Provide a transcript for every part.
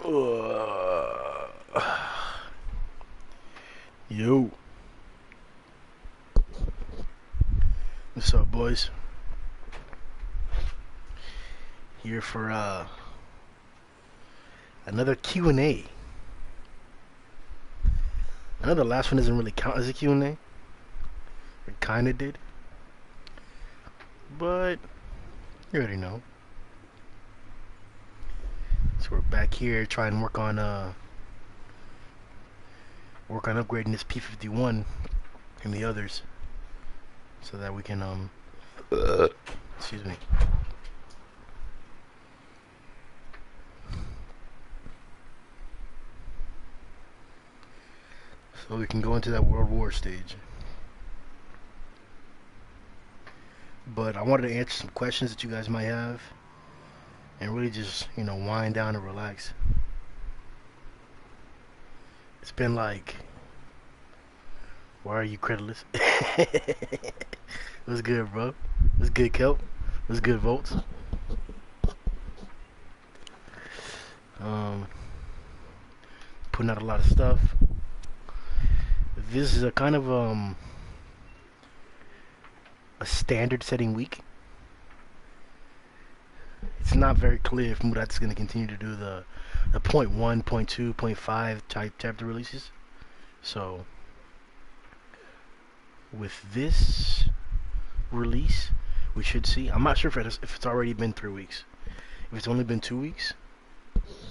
Yo, what's up, boys? Here for another Q&A. I know the last one doesn't really count as a Q&A. It kinda did, but you already know. So we're back here trying to work on upgrading this P51 and the others, so that we can excuse me. So we can go into that World War stage. But I wanted to answer some questions that you guys might have, and really just, wind down and relax. It's been like, why are you creditless? What's good, bro? What's good, Kelp? What's good, Volts? Putting out a lot of stuff. This is a kind of a standard setting week. It's not very clear if Murat's going to continue to do the point 1, point 2, point 5 type chapter releases. So with this release, we should see. I'm not sure if it's already been 3 weeks. If it's only been 2 weeks,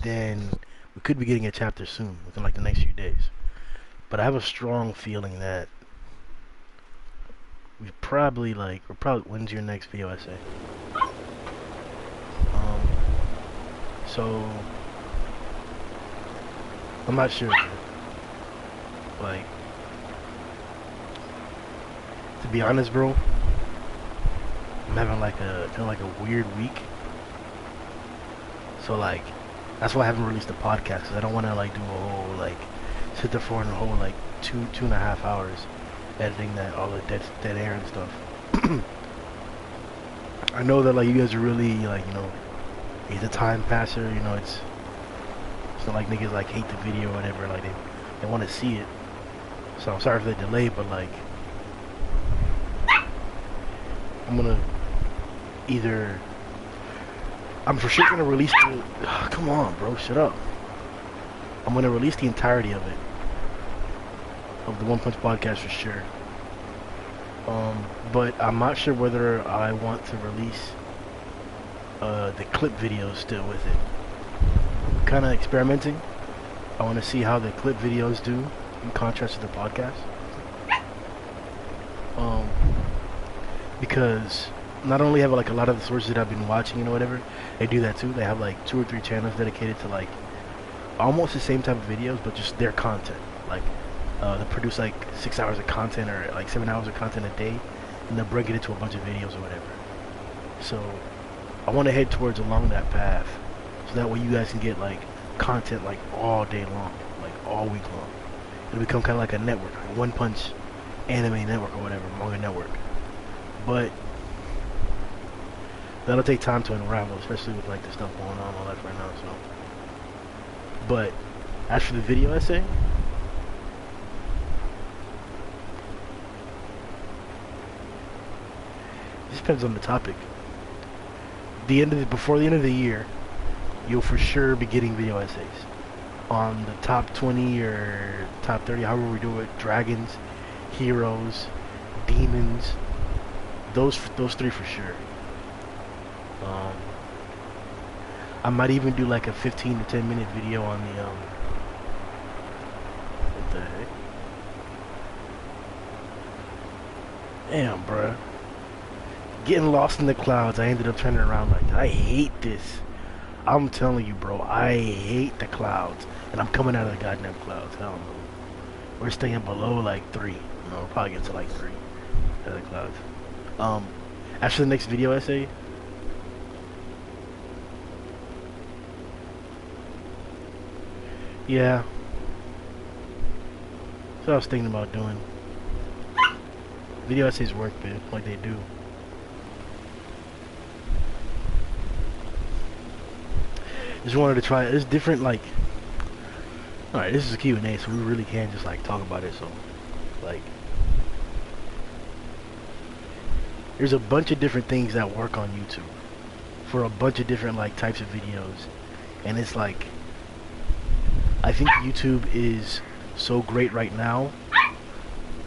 then we could be getting a chapter soon, within like the next few days. But I have a strong feeling that we're probably, when's your next video essay? So I'm not sure. Like, to be honest, bro, I'm having kind of a weird week. So that's why I haven't released a podcast, because I don't want to do a whole sit there for a whole 2.5 hours editing all the dead air and stuff. I know that you guys are really he's a time passer. It's not like niggas hate the video or whatever. They want to see it. So I'm sorry for the delay, but I'm gonna I'm for sure gonna release the. Come on, bro, shut up. I'm gonna release the entirety of it, of the One Punch podcast for sure. But I'm not sure whether I want to release the clip videos still with it. I'm kind of experimenting. I want to see how the clip videos do in contrast to the podcast. Because not only have a lot of the sources that I've been watching and whatever, they do that too. They have 2 or 3 channels dedicated to almost the same type of videos, but just their content. They produce 6 hours of content or 7 hours of content a day, and they'll break it into a bunch of videos or whatever. So I want to head towards along that path, so that way you guys can get content all day long, all week long. It'll become kind of like a network, like One Punch anime network or whatever, manga network. But that'll take time to unravel, especially with the stuff going on all that right now. So, but as for the video essay, it depends on the topic. Before the end of the year, you'll for sure be getting video essays on the top 20 or top 30, however we do it. Dragons, heroes, demons, those 3 for sure. I might even do a 15 to 10 minute video on the what the heck? Damn, bruh. Getting lost in the clouds, I ended up turning around like that. I hate this. I'm telling you, bro, I hate the clouds. And I'm coming out of the goddamn clouds. Hell no. We're staying below 3. We'll probably get to 3 out of the clouds. After the next video essay, yeah. That's what I was thinking about doing. Video essays work, man, like they do. Just wanted to try. It's different. Like, all right, this is a Q&A, so we really can just like talk about it. So, like, there's a bunch of different things that work on YouTube for a bunch of different like types of videos, and it's like, I think YouTube is so great right now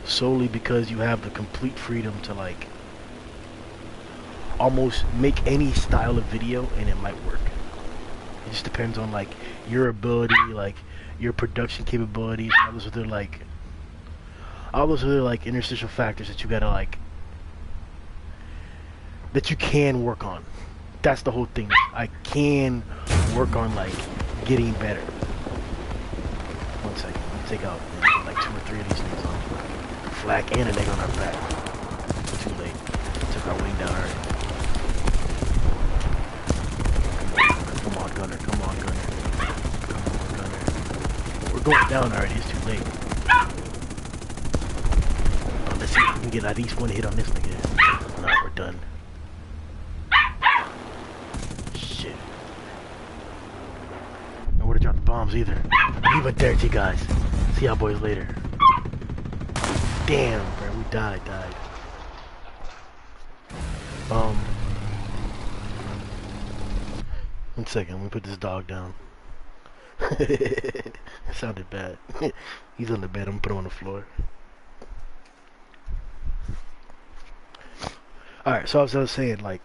solely because you have the complete freedom to like almost make any style of video and it might work. It just depends on like your ability, like your production capabilities, all those other like interstitial factors that you gotta like, that you can work on. That's the whole thing. I can work on like getting better. One second, let me take out like 2 or 3 of these things on. Flak and an egg on our back. Too late. Took our wing down already. Come on, Gunner. Come on, Gunner. Come on, Gunner. We're going down already. It's too late. Oh, let's see if we can get at least one hit on this nigga. No, we're done. Shit. I would've dropped the bombs either. Leave it there to you guys. See y'all boys later. Damn, bro, we died. One second, let me put this dog down. It sounded bad. He's on the bed, I'm gonna put him on the floor. Alright, so as I was saying, like,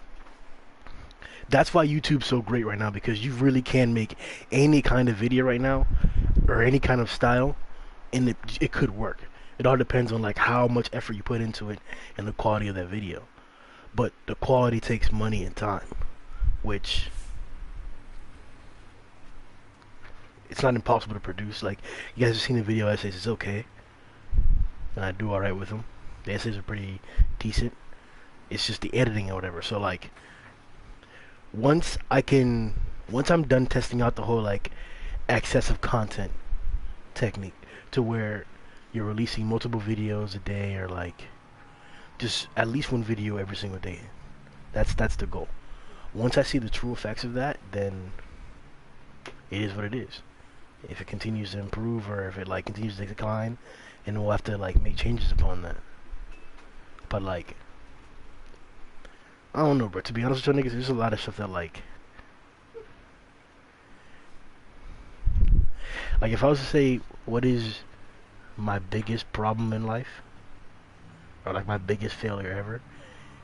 that's why YouTube's so great right now, because you really can make any kind of video right now, or any kind of style, and it could work. It all depends on like how much effort you put into it and the quality of that video. But the quality takes money and time, which it's not impossible to produce. Like, you guys have seen the video essays, it's okay, and I do alright with them. The essays are pretty decent. It's just the editing or whatever. So like, once I'm done testing out the whole like excessive content technique, to where you're releasing multiple videos a day, or like just at least one video every single day. That's the goal. Once I see the true effects of that, then it is what it is. If it continues to improve, or if it like continues to decline, and we'll have to like make changes upon that. But like, I don't know, bro. To be honest with you niggas, there's a lot of stuff that like if I was to say what is my biggest problem in life, or like my biggest failure ever,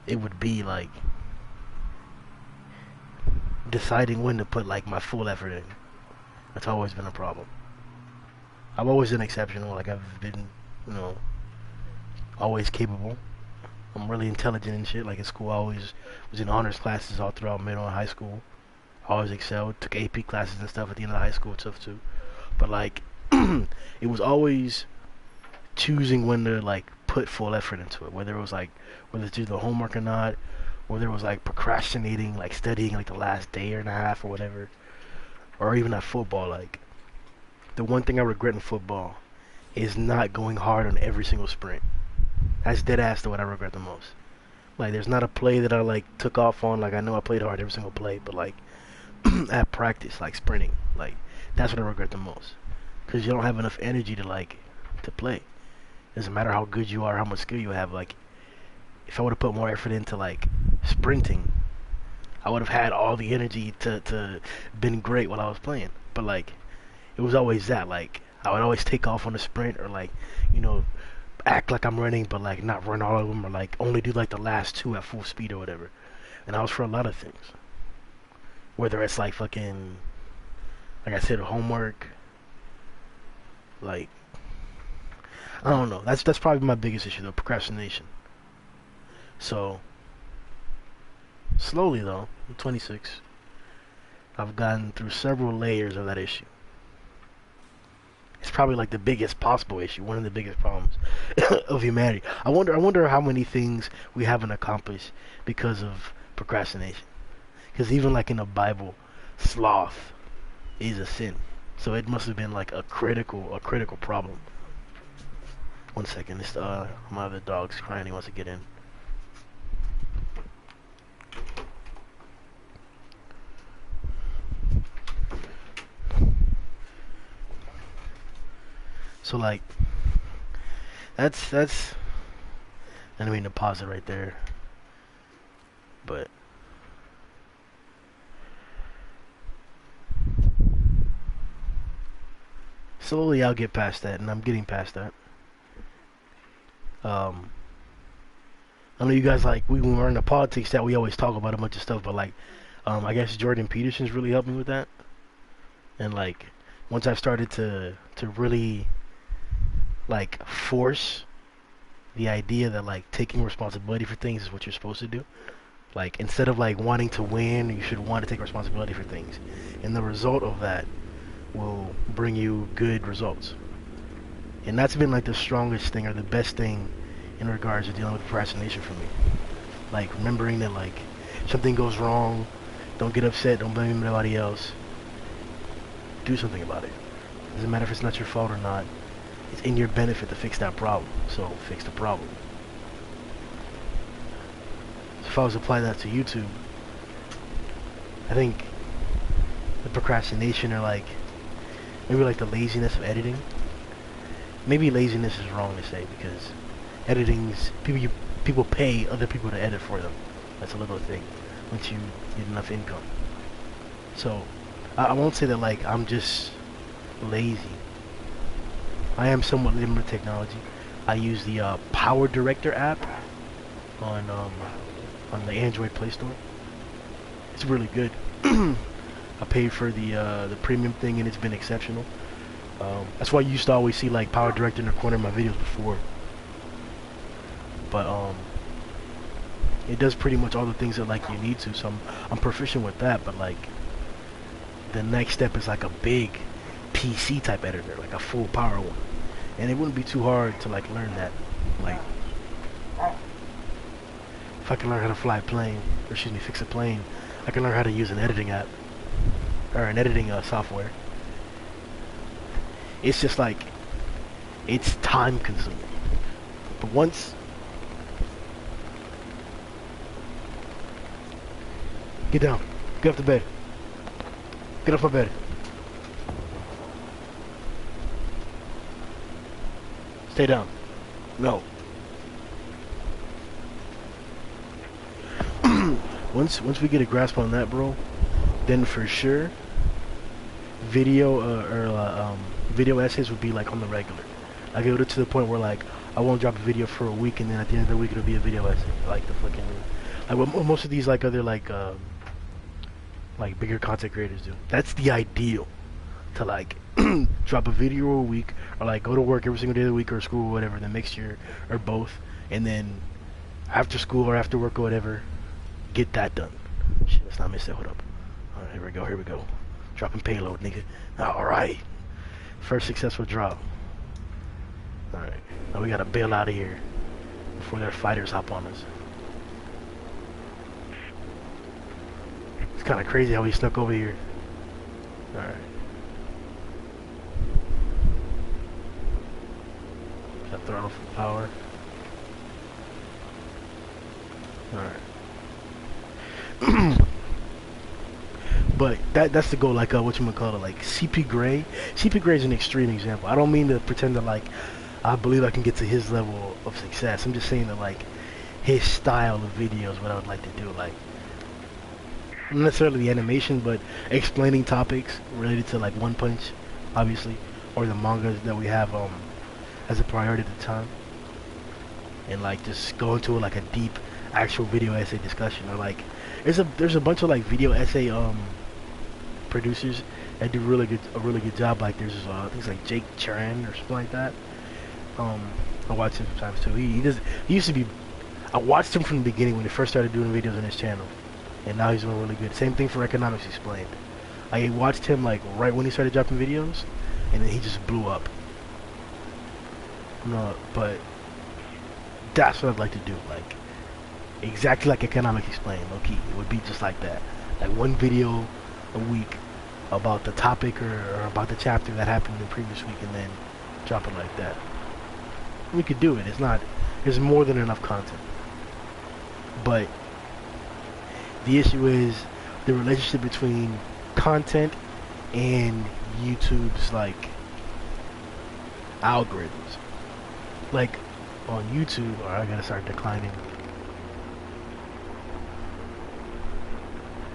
it would be like deciding when to put like my full effort in. That's always been a problem. I've always been exceptional. Like, I've been, you know, always capable. I'm really intelligent and shit. Like, in school, I always was in honors classes all throughout middle and high school. I always excelled. Took AP classes and stuff at the end of high school and stuff too. But like, it was always choosing when to like put full effort into it, whether it was like, whether to do the homework or not, whether it was like procrastinating, like studying like the last day and a half or whatever, or even at football. Like, the one thing I regret in football is not going hard on every single sprint. That's dead ass to what I regret the most. Like, there's not a play that I like took off on. Like, I know I played hard every single play, but like at practice, like sprinting, like that's what I regret the most, because you don't have enough energy to like to play. Doesn't matter how good you are, how much skill you have. Like, if I would have put more effort into like sprinting, I would have had all the energy to been great while I was playing. But like, it was always that, like, I would always take off on a sprint, or like, you know, act like I'm running, but like not run all of them, or like only do like the last 2 at full speed or whatever. And I was for a lot of things, whether it's like fucking, like I said, homework, like, I don't know. That's probably my biggest issue though, procrastination. So slowly though, I'm 26. I've gotten through several layers of that issue. It's probably like the biggest possible issue, one of the biggest problems of humanity. I wonder how many things we haven't accomplished because of procrastination. Because even like in the Bible, sloth is a sin. So it must have been like a critical problem. One second, this my other dog's crying. He wants to get in. So like that's I didn't mean to pause it right there, but slowly I'll get past that, and I'm getting past that. Um, I know you guys like when we're in the politics that we always talk about a bunch of stuff, but like I guess Jordan Peterson's really helped me with that, and like once I've started to really like force the idea that like taking responsibility for things is what you're supposed to do. Like instead of like wanting to win, you should want to take responsibility for things, and the result of that will bring you good results. And that's been like the strongest thing or the best thing in regards to dealing with procrastination for me. Like remembering that like something goes wrong, don't get upset, don't blame anybody else. Do something about it. Doesn't matter if it's not your fault or not. It's in your benefit to fix that problem. So fix the problem. So if I was to apply that to YouTube, I think the procrastination or like maybe like the laziness of editing. Maybe laziness is wrong to say because editing's people pay other people to edit for them. That's a little thing once you get enough income. So I won't say that like I'm just lazy. I am somewhat limited with technology. I use the Power Director app on the Android Play Store. It's really good. I paid for the premium thing and it's been exceptional. That's why you used to always see like Power Director in the corner of my videos before. But it does pretty much all the things that like you need to. So I'm proficient with that. But like the next step is like a big PC type editor, like a full power one. And it wouldn't be too hard to like learn that. Like if I can learn how to fly a plane, or excuse me, fix a plane, I can learn how to use an editing app or an editing software. It's just like it's time consuming. But once get down, get off the bed, get off my bed. Stay down. No. once we get a grasp on that, bro, then for sure, video video essays would be like on the regular. I get it to the point where like I won't drop a video for a week, and then at the end of the week it'll be a video essay. Like the fucking like what most of these like other like bigger content creators do. That's the ideal. To like drop a video a week, or like go to work every single day of the week, or school or whatever, the mixture or both, and then after school or after work or whatever, get that done. Shit, let's not miss that. Hold up. Alright, here we go. Dropping payload, nigga. Alright. First successful drop. Alright. Now we gotta bail out of here before their fighters hop on us. It's kinda crazy how he snuck over here. Alright. Throttle for power. Alright. But that's the goal, like whatchamacallit, like CP Gray. CP Gray is an extreme example. I don't mean to pretend that like I believe I can get to his level of success. I'm just saying that like his style of video is what I would like to do. Like not necessarily the animation, but explaining topics related to like One Punch, obviously, or the mangas that we have as a priority at the time, and like just go into like a deep actual video essay discussion. Or like there's a bunch of like video essay producers that do a really good job. Like there's things like Jake Charan or something like that. I watch him sometimes too. He used to be, I watched him from the beginning when he first started doing videos on his channel, and now he's doing really good. Same thing for Economics Explained. I watched him like right when he started dropping videos, and then he just blew up. No, but that's what I'd like to do, like exactly like Economics Explained, low-key. It would be just like that, like one video a week about the topic or about the chapter that happened in the previous week, and then drop it like that. We could do it. There's more than enough content, but the issue is the relationship between content and YouTube's like algorithms. Like on YouTube, or I gotta start declining.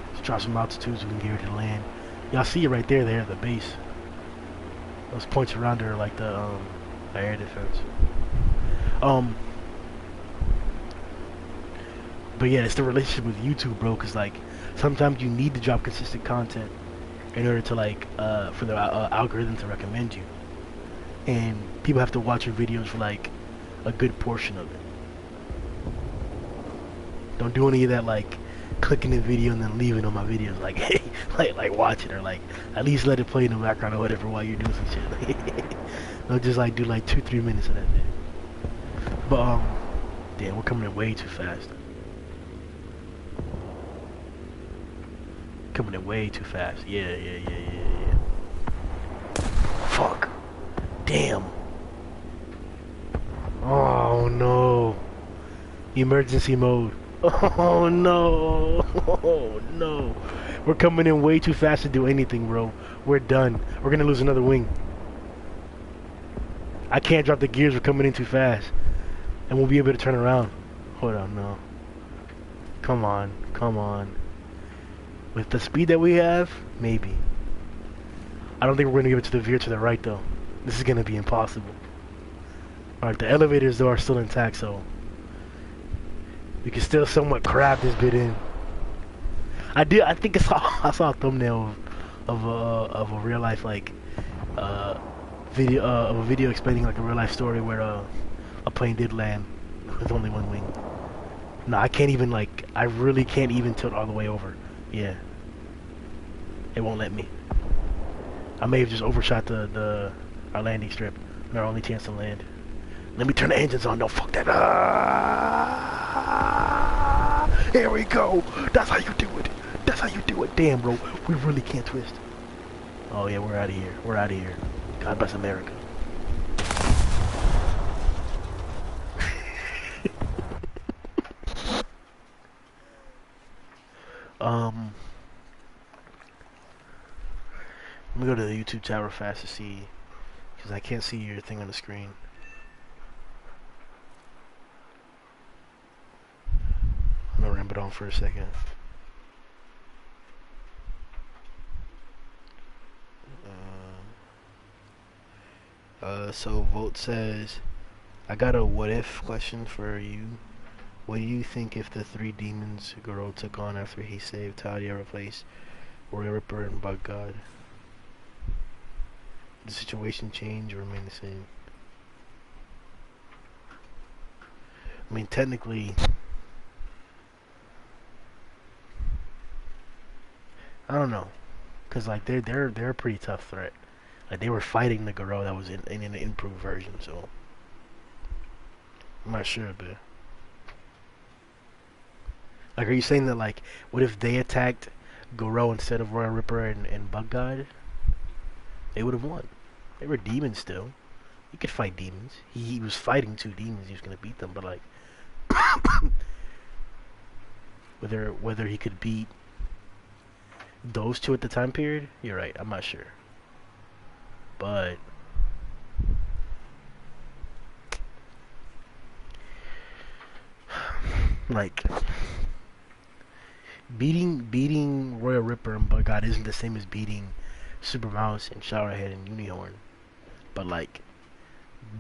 Let's drop some altitudes so we can get ready to land. Y'all see it right there, there at the base. Those points around there are like the air defense. But yeah, it's the relationship with YouTube, bro. Cause like sometimes you need to drop consistent content in order to like for the algorithm to recommend you, and people have to watch your videos for like a good portion of it. Don't do any of that like clicking the video and then leaving on my videos. Like hey, like watch it, or like at least let it play in the background or whatever while you're doing some shit. Don't just like do like 2-3 minutes of that thing. But damn, we're coming in way too fast. Coming in way too fast. Yeah. Fuck. Damn. Oh no. Emergency mode. Oh no. Oh no. We're coming in way too fast to do anything, bro. We're done. We're gonna lose another wing. I can't drop the gears. We're coming in too fast. And we'll be able to turn around. Hold on, no. Come on. Come on. With the speed that we have, maybe. I don't think we're going to give it to the veer to the right, though. This is going to be impossible. Alright, the elevators, though, are still intact, so we can still somewhat crab this bit in. I think I saw a thumbnail of a real life like video of a video explaining like a real life story where a plane did land with only one wing. No, I can't even like I really can't even tilt all the way over. Yeah, it won't let me. I may have just overshot our landing strip and our only chance to land. Let me turn the engines on. No, fuck that. Here we go. That's how you do it. That's how you do it. Damn, bro. We really can't twist. Oh, yeah, we're out of here. We're out of here. God bless America. Let me go to the YouTube tower fast to see, because I can't see your thing on the screen. I'm gonna ramp it on for a second. So Volt says, I got a what if question for you. What do you think if the three demons Goro took on after he saved Talia replaced Warrior Ripper and Bug God? Did the situation change or remain the same? I mean, technically, I don't know, cause like they're a pretty tough threat. Like they were fighting the Goro that was in an improved version, so I'm not sure, but like, are you saying that like, what if they attacked Goro instead of Royal Ripper and Bug God? They would have won. They were demons still. He could fight demons. He was fighting two demons. He was gonna beat them, but like, whether he could beat those two at the time period, you're right. I'm not sure. But like beating Royal Ripper and Bug God isn't the same as beating Super Mouse and Showerhead and Unihorn. But like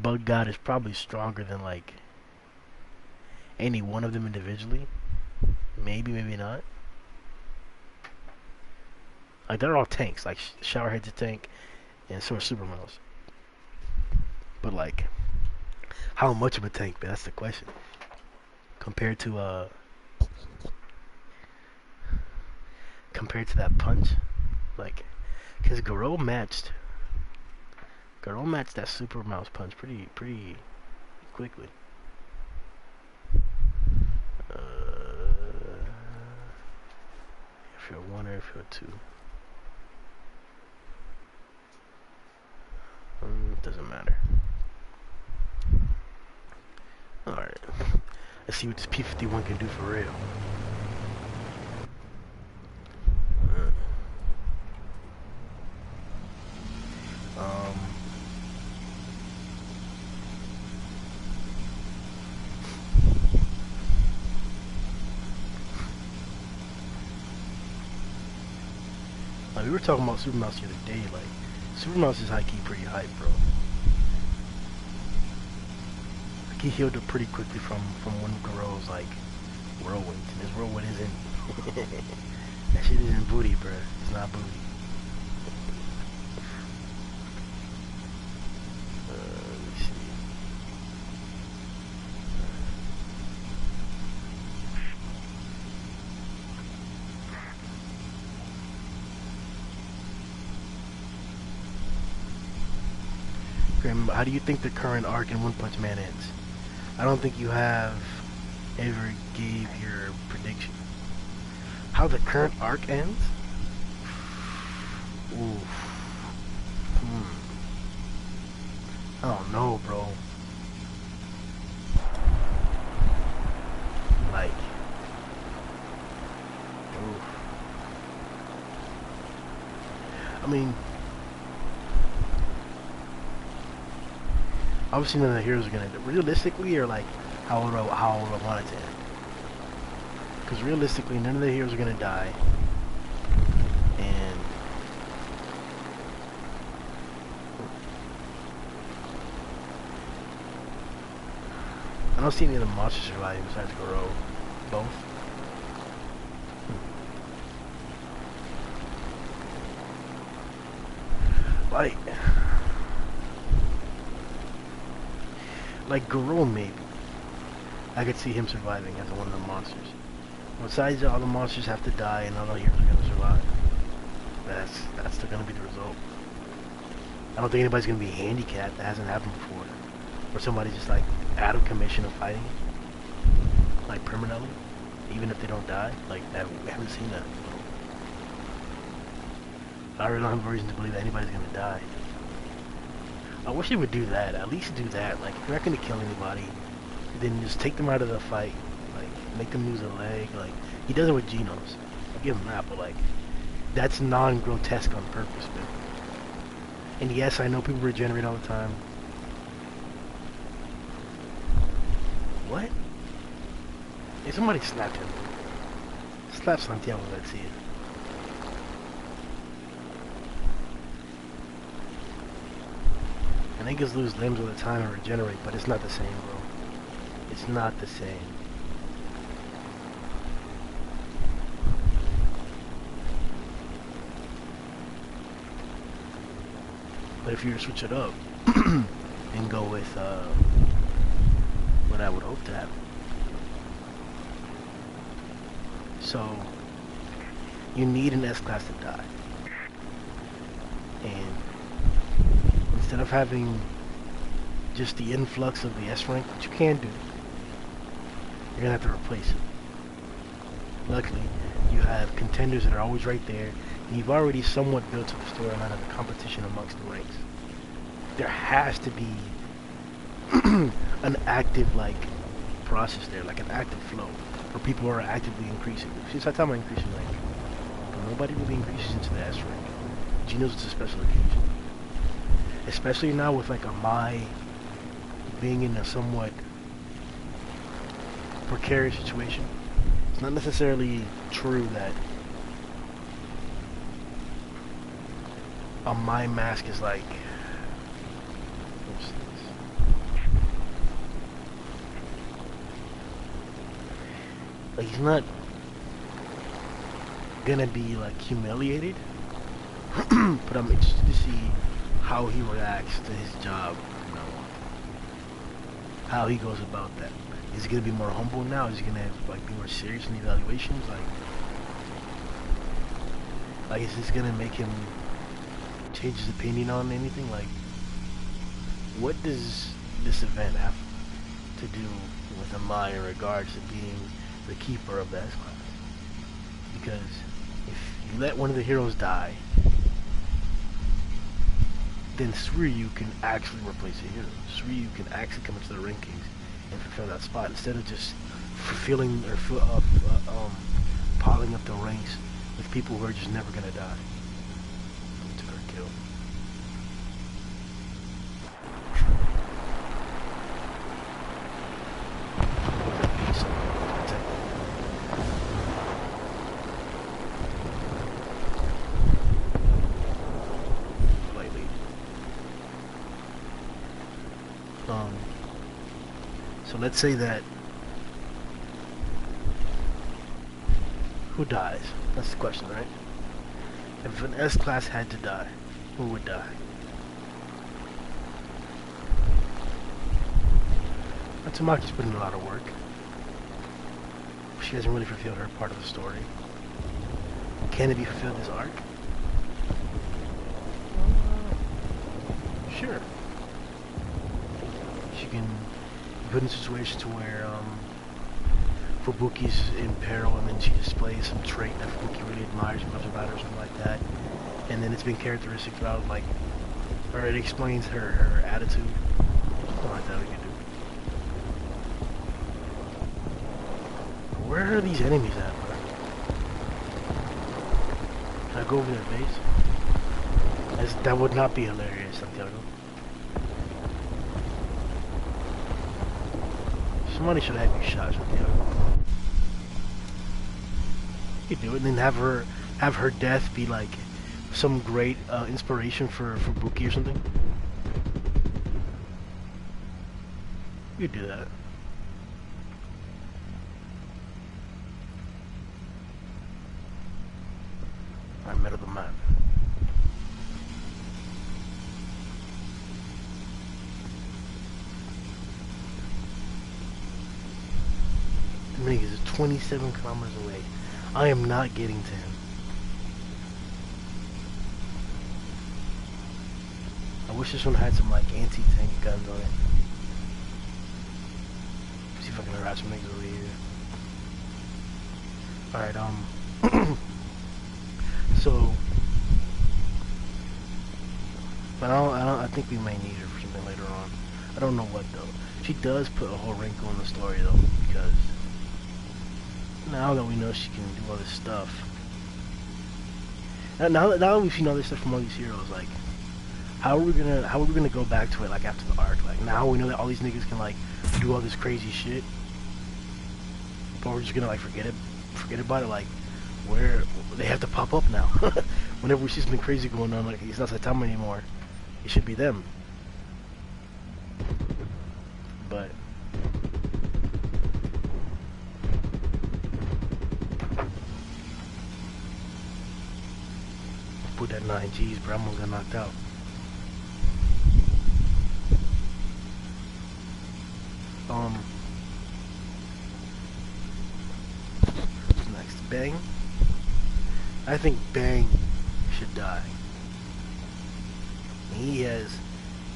Bug God is probably stronger than like any one of them individually. Maybe, maybe not. Like they're all tanks. Like Showerhead's a tank, and so is Super Mouse. But like, how much of a tank? But that's the question. Compared to that punch, like, cause Garo matched that Super Mouse punch pretty quickly. Airfield 1 or Airfield 2? Doesn't matter. Alright. Let's see what this P-51 can do for real. We were talking about Supermouse the other day. Like, Supermouse is high-key pretty hype, bro. Like, he healed up pretty quickly from one of Garrou's, like, whirlwinds. And his whirlwind isn't... that shit isn't booty, bro. It's not booty. Let me see. Graham, how do you think the current arc in One Punch Man ends? I don't think you have ever gave your prediction. How the current arc ends? Oof. I don't know, bro. Like, oof. I mean, obviously none of the heroes are gonna realistically, or like how would I want it to end? Because realistically, none of the heroes are gonna die, and I don't see any of the monsters surviving besides Garou. Both. Like Garou maybe. I could see him surviving as one of the monsters. Besides, all the monsters have to die and all the heroes are gonna survive. That's still gonna be the result. I don't think anybody's gonna be handicapped. That hasn't happened before. Or somebody just like out of commission of fighting, like permanently, even if they don't die. Like that, we haven't seen that. I really don't have a reason to believe that anybody's gonna die. I wish they would do that. At least do that. Like, if you're not gonna kill anybody, then just take them out of the fight. Like, make them lose a leg. Like, he does it with Genos. I'll give him that, but like, that's non-grotesque on purpose, man. And yes, I know people regenerate all the time. What? Hey, somebody slapped him. Slap Santiago, let's see it. And niggas lose limbs all the time and regenerate, but it's not the same, bro. It's not the same. But if you were to switch it up and go with what I would hope to happen. So you need an S-Class to die. And instead of having just the influx of the S-Rank, which you can do, you're gonna have to replace it. Luckily, you have contenders that are always right there, and you've already somewhat built up the storyline of the competition amongst the ranks. There has to be an active, like, process there, like an active flow, where people are actively increasing. Since I tell my increasing rank, but nobody really increases into the S-Rank. Genos is a special occasion. Especially now with like a Mai being in a somewhat precarious situation. It's not necessarily true that a Mai mask is like, he's not gonna be like humiliated, but I'm interested to see how he reacts to his job, you know, how he goes about that. Is he gonna be more humble now? Is he gonna like be more serious in the evaluations? Like is this gonna make him change his opinion on anything? Like, what does this event have to do with Amai in regards to being the keeper of the S-Class? Because if you let one of the heroes die, then Suryu can actually replace a hero. Suryu can actually come into the rankings and fulfill that spot instead of just fulfilling or piling up the ranks with people who are just never gonna die. Took our kill. Um, so let's say that who dies? That's the question, right? If an S class had to die, who would die? Tamaki's put in a lot of work. She hasn't really fulfilled her part of the story. Can it be fulfilled this arc? Sure. She can be put in a situation to where Fubuki's in peril, and then she displays some trait that Fubuki really admires and loves about her, or something like that. And then it's been characteristic throughout, like, or it explains her attitude. Something like that we could do. Where are these enemies at, bro? Can I go over their base? That would not be hilarious, Santiago. Somebody should have you shot, Santiago. You could do it and then have her death be like some great inspiration for Buki or something. You could do that. Middle of the map. The nigga is 27 kilometers away. I am not getting to him. I wish this one had some like anti-tank guns on it. See if I can harass some niggas over here. Alright, so, but I think we may need her for something later on. I don't know what though. She does put a whole wrinkle in the story though, because now that we know she can do all this stuff, now that we've seen all this stuff from all these heroes, like, how are we gonna go back to it like after the arc? Like now we know that all these niggas can like do all this crazy shit, but we're just gonna like forget about it, like. Where they have to pop up now. Whenever we see something crazy going on, like it's not Saitama anymore, it should be them. But put that 9Gs, bro. I'm gonna get knocked out. Next, Bang. I think Bang should die. He has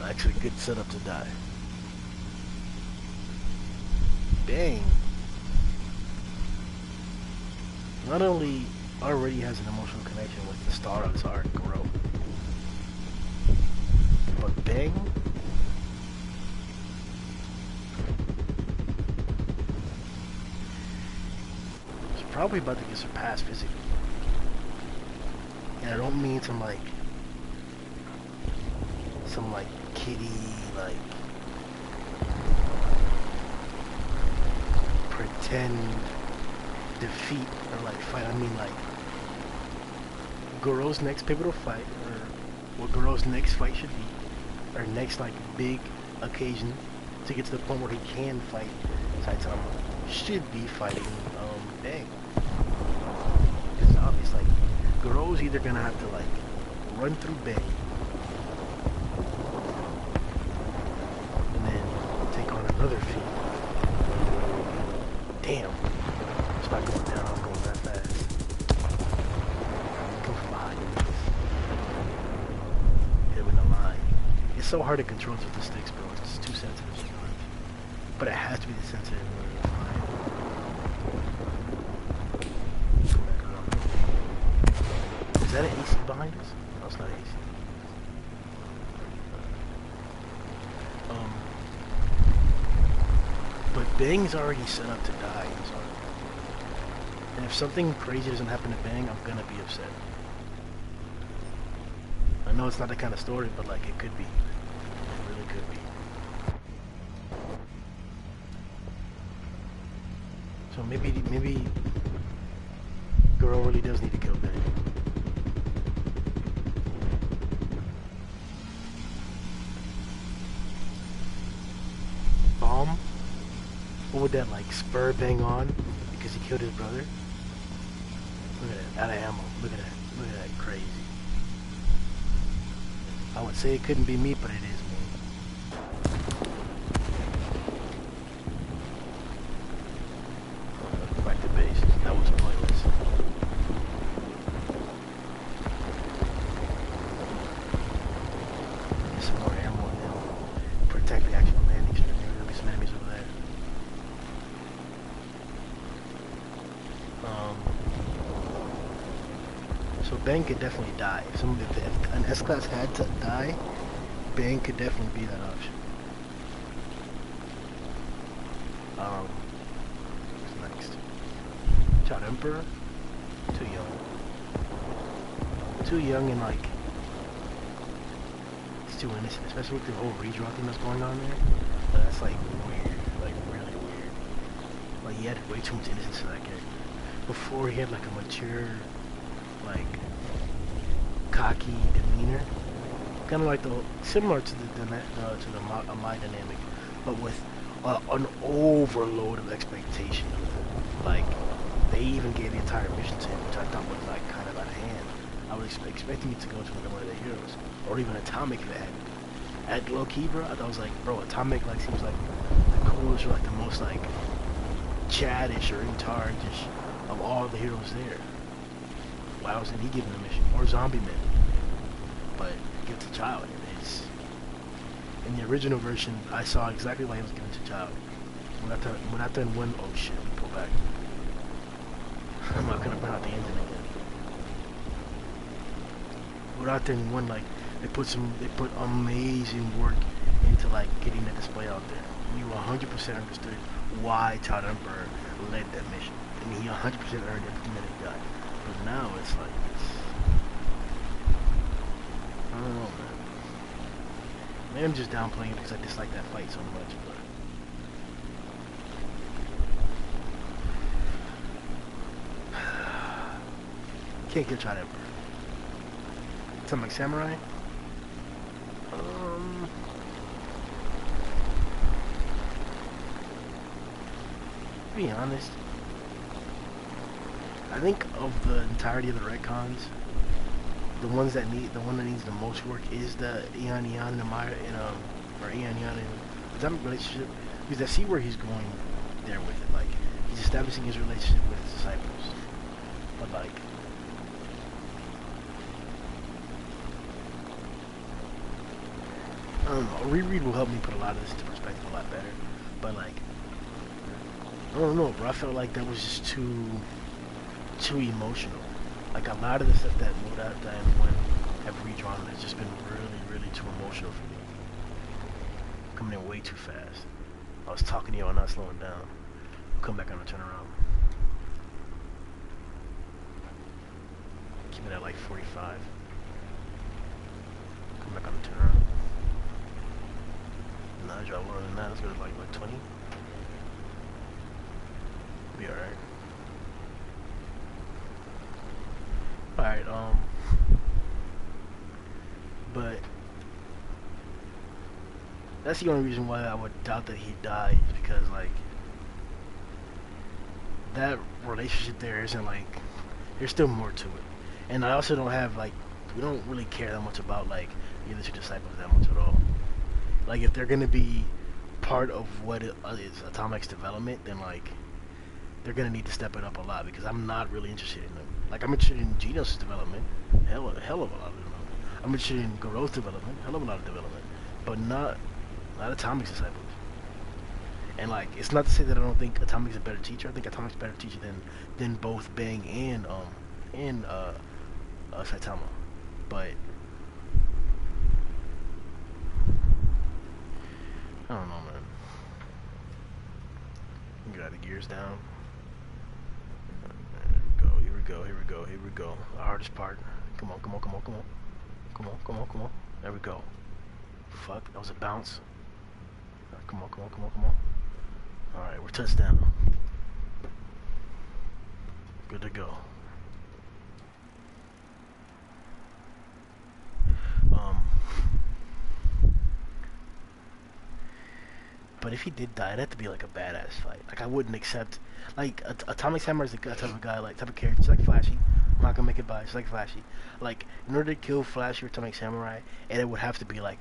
actually a good setup to die. Bang not only already has an emotional connection with the star of this arc, Goro, but Bang is probably about to get surpassed physically. And I don't mean some like kitty like pretend defeat or like fight. I mean like Goro's next pivotal fight, or what Goro's next fight should be, or next like big occasion to get to the point where he can fight Saitama, should be fighting Bang. It's obvious, like Goro's either gonna have to like run through Bang and then take on another feat. Damn, it's not going down. I'm going that fast. Come from behind you. Hit him in the line. It's so hard to control with the sticks, bro. It's too sensitive sometimes. But it has to be the sensitive one. Is that an AC behind us? No, it's not AC. But Bang's already set up to die in this arc. And if something crazy doesn't happen to Bang, I'm gonna be upset. I know it's not that kind of story, but like it could be. It really could be. So maybe Goro really does need to kill Bang. What would that like spur bang on because he killed his brother? Look at that, out of ammo. Look at that. Look at that, crazy. I would say it couldn't be me, but it is me. Back to base. That was pointless. Some more ammo and then protect the actual landing strip. There'll be some enemies over there. So Ben could definitely die. If an S-Class had to die, Ben could definitely be that option. What's next? Child Emperor? Too young. Too young and like, it's too innocent, especially with the whole redraw thing that's going on there. But that's like weird, like really weird. Like he had way too much innocence to that character. Before he had like a mature, like cocky demeanor, kind of like similar to the my dynamic, but with an overload of expectation. Like they even gave the entire mission to him, which I thought was like kind of out of hand. I was expecting it to go to one of the heroes, or even Atomic if it had. At low key, bro, I thought I was like, bro, Atomic like seems like the coolest or like the most like chadish or retardish of all the heroes there. Why wasn't he given a mission? Or Zombie Man? But give it to Child. It's, in the original version, I saw exactly why he was given to Child. When I turned one, oh shit, pull back. I'm not gonna burn out the engine again. Without turning one, like they put amazing work into like getting the display out there. You 100% understood why Child Emperor led that mission. I mean, he 100% earned everything that he got. But now it's like, I don't know, man. Maybe I'm just downplaying it because I dislike that fight so much, but can't get Child Emperor. Something like Samurai? To be honest, I think of the entirety of the retcons, the one that needs the most work is the Eon and Amaya or Eon and Atomic relationship, because I see where he's going there with it. Like he's establishing his relationship with his disciples, but like, I don't know. A reread will help me put a lot of this into perspective a lot better, but like, I don't know, bro. I felt like that was just too emotional. Like a lot of the stuff that Moda and one have redrawn has just been really too emotional for me. Coming in way too fast. I was talking to you and not slowing down. I'll come back on the turnaround. Keep it at like 45. Come back on the turnaround. Nah, I drop lower than that. Let's go to like 20. Be alright. Alright, but that's the only reason why I would doubt that he died, because like that relationship there isn't like, there's still more to it. And I also don't have like, we don't really care that much about like the other two disciples that much at all. Like if they're gonna be part of what is Atomic's development, then like they're gonna need to step it up a lot, because I'm not really interested in them. Like I'm interested in Genos' development, hell of a lot of development. I'm interested in Goro's development, hell of a lot of development, but not Atomic's disciples. And like, it's not to say that I don't think Atomic's a better teacher. I think Atomic's a better teacher than both Bang and Saitama. But I don't know, man. Got the gears down. Here we go. The hardest part. Come on. There we go. Fuck, that was a bounce. Come on. Alright, we're touchdown. Good to go. But if he did die, it'd have to be like a badass fight. Like I wouldn't accept like Atomic Samurai is the type of guy, like type of character. It's like Flashy. I'm not gonna make it by. It's like Flashy. Like in order to kill Flashy or Atomic Samurai, and it would have to be like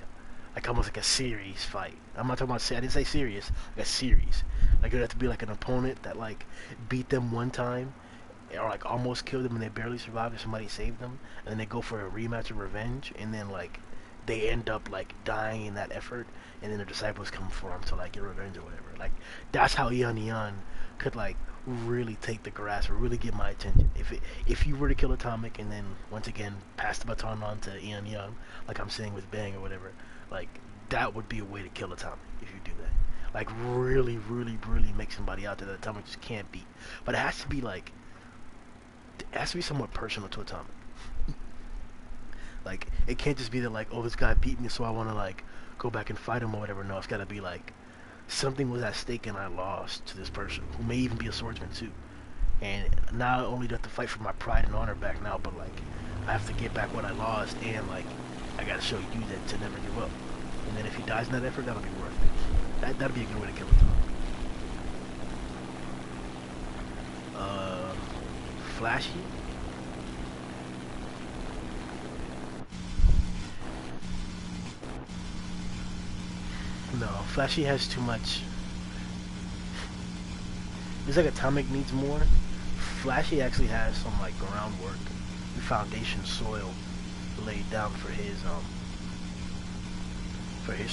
almost like a series fight. I'm not talking about. I didn't say serious. Like a series. Like it would have to be like an opponent that like beat them one time, or like almost killed them and they barely survived, or somebody saved them, and then they go for a rematch or revenge, and then like they end up like dying in that effort, and then the disciples come for them to like get revenge or whatever. Like that's how Eon could like really take the grass or really get my attention. If you were to kill Atomic and then once again pass the baton on to Eon, like I'm saying with Bang or whatever, like that would be a way to kill Atomic if you do that. Like really, really, really make somebody out there that Atomic just can't beat. But it has to be like it has to be somewhat personal to Atomic. Like it can't just be that like, oh, this guy beat me, so I want to like go back and fight him or whatever. No, it's got to be like something was at stake and I lost to this person who may even be a swordsman too. And not only do I have to fight for my pride and honor back now, but like I have to get back what I lost, and like I got to show you that to never give up. And then if he dies in that effort, that'll be worth it. That'll be a good way to kill Atomic. Flashy. No, Flashy has too much. It's like Atomic needs more. Flashy actually has some like groundwork, the foundation soil laid down for his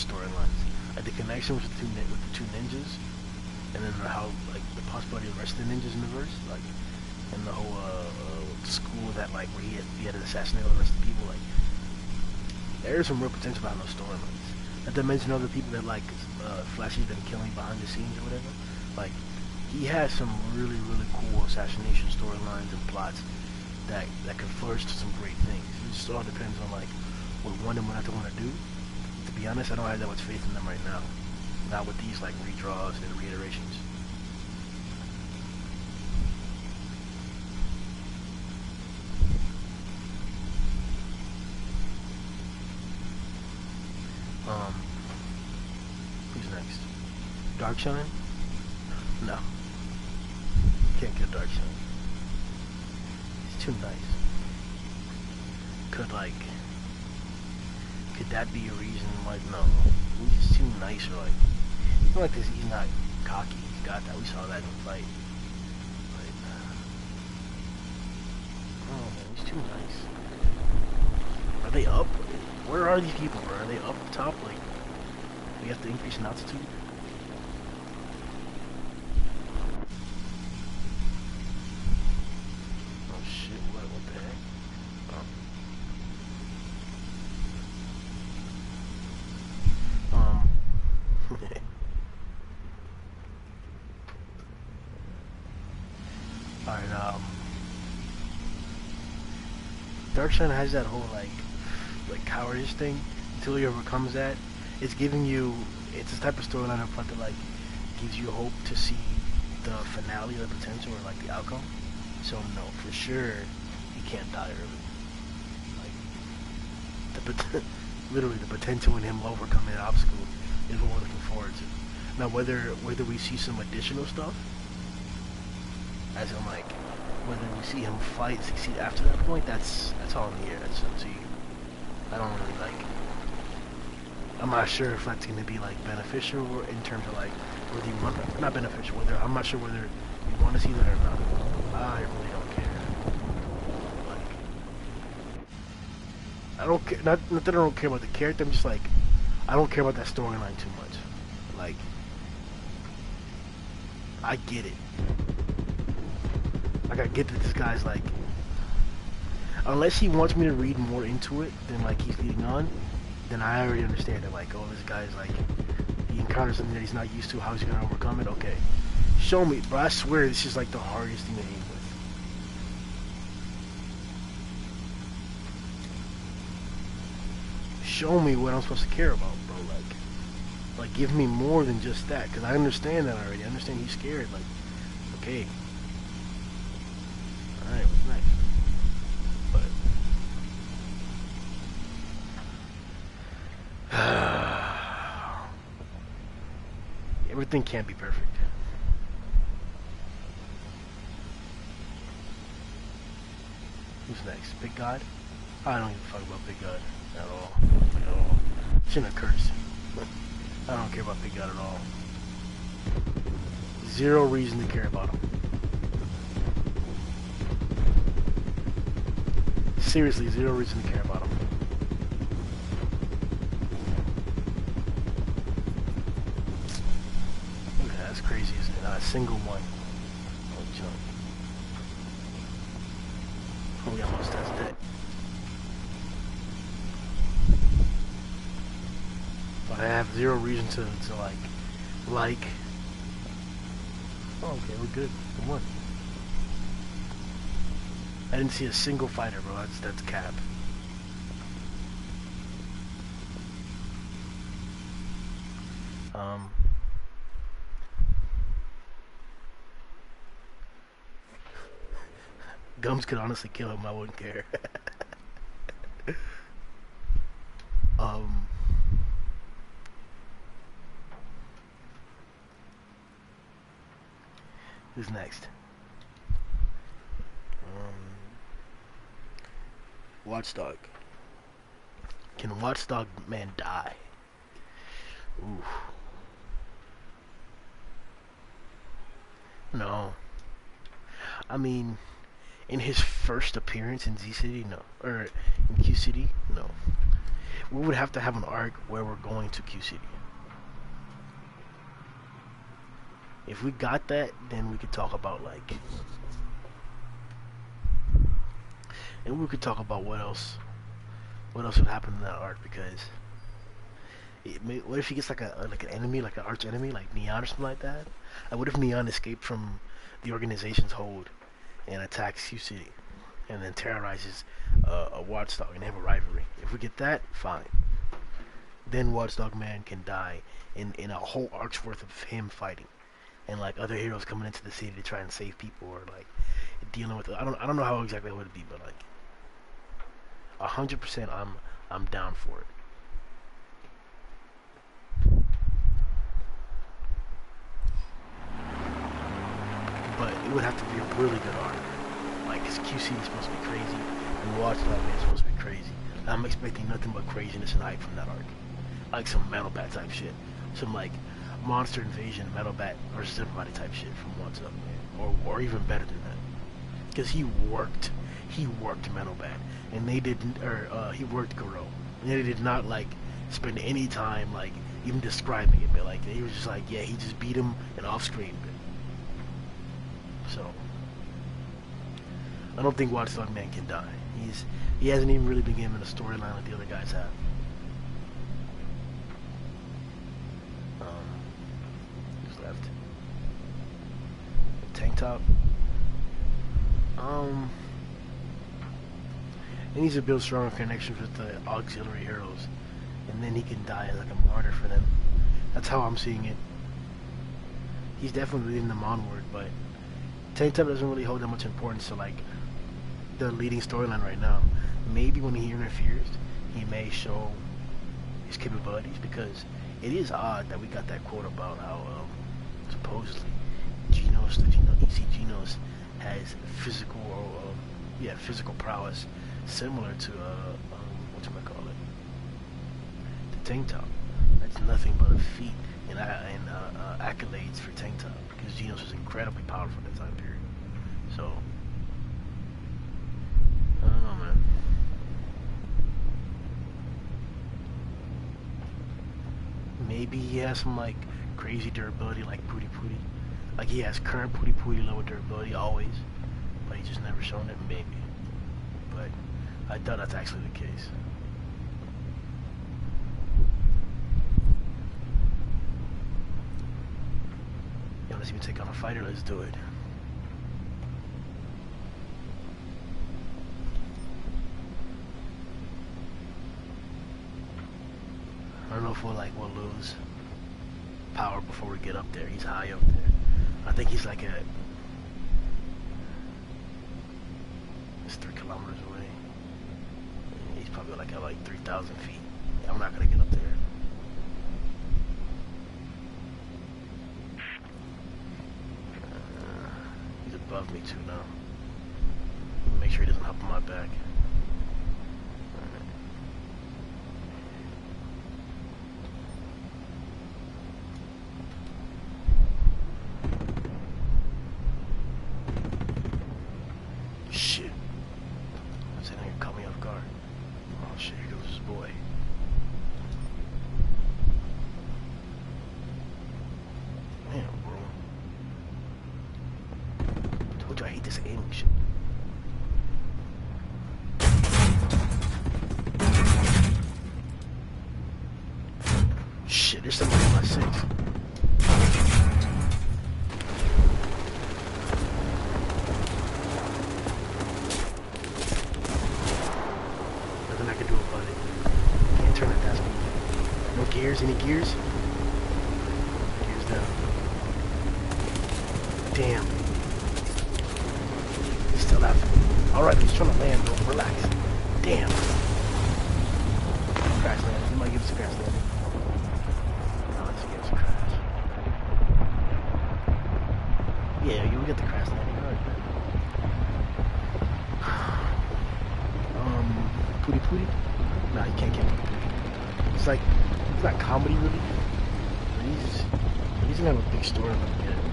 storylines. Like the connection with the two ninjas, and then how like the possibility of the rest of the ninjas in the verse, like and the whole school that like where he had to assassinate all the rest of the people. Like there's some real potential behind those storylines. Not to mention other people that like Flashy's been killing behind the scenes or whatever. Like he has some really, really cool assassination storylines and plots that can flourish to some great things. It just all depends on like what one and what I want to do. To be honest, I don't have that much faith in them right now. Not with these like redraws and reiterations. Who's next? Darkshine? No. Can't get Darkshine. He's too nice. Could that be a reason? Like, no. He's too nice, or like, it's not like this, he's not cocky. He's got that. We saw that in the fight. Like, oh man, he's too nice. Are they up? Where are these people, bro? Are they up top? Like, we have to increase in altitude? Oh shit, what the heck? Alright, Darkshine has that whole like cowardice thing. Until he overcomes that, it's giving you, it's this type of storyline up front that like gives you hope to see the finale or the potential or like the outcome. So no, for sure he can't die early. Like literally the potential in him overcoming an obstacle is what we're looking forward to. Now whether we see some additional stuff, as in like whether we see him fight and succeed after that point, that's all in the air. That's up to you. I don't really like. I'm not sure if that's gonna be like beneficial or in terms of like whether you want, not beneficial. Whether I'm not sure whether you want to see that or not. I really don't care. Like, I don't care. Not that I don't care about the character. I'm just like, I don't care about that storyline too much. Like, I get it. Like I get that this guy's like, unless he wants me to read more into it than like he's leading on, then I already understand it. Like, oh, this guy's like, he encounters something that he's not used to. How's he gonna overcome it? Okay, show me. But I swear this is like the hardest thing to aim with. Show me what I'm supposed to care about, bro. Like give me more than just that, because I understand that already. I understand he's scared. Like, okay. Alright, what's next? But Everything can't be perfect. Who's next? Big God? I don't even fuck about Big God at all. At all. Shouldn't have cursed. I don't care about Big God at all. Zero reason to care about him. Seriously, zero reason to care about him. Look at that, that's crazy, isn't it? Not a single one. Oh, jump. Oh, we almost that's dead. But I have zero reason to like. Oh, okay, we're good. We won. I didn't see a single fighter, bro. That's cap. Gums could honestly kill him. I wouldn't care. Who's next? Watchdog. Can Watchdog man die? Ooh. No. I mean, in his first appearance in Z City, no. Or in Q City, no. We would have to have an arc where we're going to Q City. If we got that, then we could talk about like, and we could talk about what else would happen in that arc, because what if he gets like an enemy, like an arch enemy, like Neon or something like that? Like, what if Neon escaped from the organization's hold and attacks Q City, and then terrorizes a Watchdog, and they have a rivalry? If we get that, fine. Then Watchdog man can die in a whole arc's worth of him fighting, and like other heroes coming into the city to try and save people, or like dealing with. I don't know how exactly it would be, but like 100%, I'm down for it. But it would have to be a really good arc. Like, cause QC is supposed to be crazy, and Watchdog man is supposed to be crazy. I'm expecting nothing but craziness and hype from that arc. Like some Metal Bat type shit, some like Monster Invasion Metal Bat versus everybody type shit from Watchdog man, or even better than that. Cause he worked Metal Bat, and they didn't, or he worked Garo, and they did not like spend any time like even describing it, but like he was just like, yeah, he just beat him and off screen. So I don't think Watchdog man can die. He hasn't even really been given a storyline like the other guys have. Who's left? Tanktop. He needs to build stronger connections with the auxiliary heroes, and then he can die as like a martyr for them. That's how I'm seeing it. He's definitely leading them onward, but Tanktop doesn't really hold that much importance to like the leading storyline right now. Maybe when he interferes, he may show his capabilities, because it is odd that we got that quote about how supposedly Genos, EC Genos, has physical physical prowess similar to whatchamacallit, to Tanktop. That's nothing but a feat and accolades for Tanktop, because Genos was incredibly powerful at that time period. So I don't know, man. Maybe he has some like crazy durability like Pooty Pooty. Like he has current Pooty Pooty lower durability always, but he just never shown it, maybe. But I doubt that's actually the case. Yo, let's even take on a fighter, let's do it. I don't know if we'll lose power before we get up there. He's high up there. I think he's like it's 3 kilometers away. He's probably like at like 3,000 feet. I'm not gonna get up there. above me too now. Make sure he doesn't hop on my back. Shit. I said, "Here, caught me off guard." Oh shit, here goes this boy. Man, bro. Told you I hate this aiming shit. Shit, there's somebody in my six. Nothing I can do about it. Can't turn it that speed. No gears? Any gears? Gears down. Damn. He's still after me. Alright, he's trying to land, bro. Relax. Damn. Crash landing. He might give us a crash landing. No, let's give us a crash. Yeah, you will get the crash landing. Alright, man. Pooty Pooty? Nah, you can't get Pooty Pooty. It's like, it's not comedy really. But he's gonna have a big story when we get it.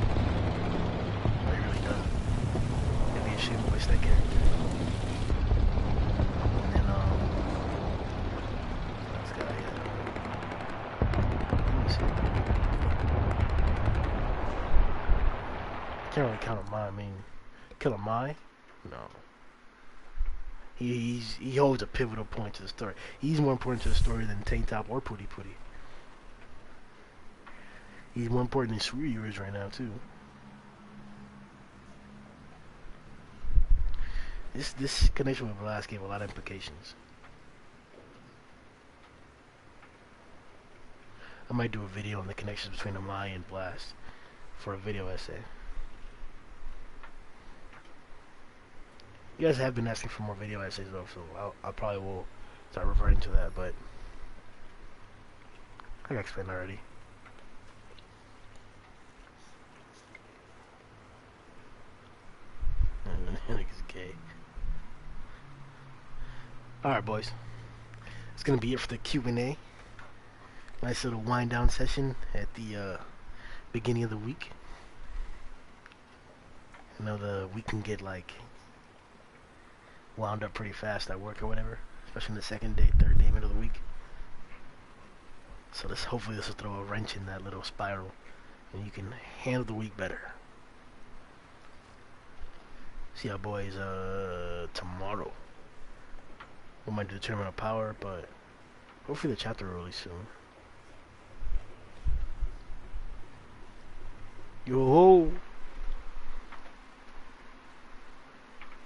But he really does. It'd be a shame to waste that character. And then, this guy, let me see. Can't really count on Mai. I mean, kill a Mai? No. He holds a pivotal point to the story. He's more important to the story than Tanktop or Pooty Pooty. He's more important than Suryu is right now too. This connection with Blast gave a lot of implications. I might do a video on the connections between Amai and Blast for a video essay. You guys have been asking for more video essays though, so I probably will start reverting to that, but I got explained already. Nigga's gay. Alright boys, that's gonna be it for the Q&A. Nice little wind down session at the beginning of the week. I know the week can get like wound up pretty fast at work or whatever, especially in the second day, third day of the week. So hopefully this will throw a wrench in that little spiral and you can handle the week better. See y'all boys tomorrow. We might do the Tournament of Power, but hopefully the chapter really soon. Yo-ho!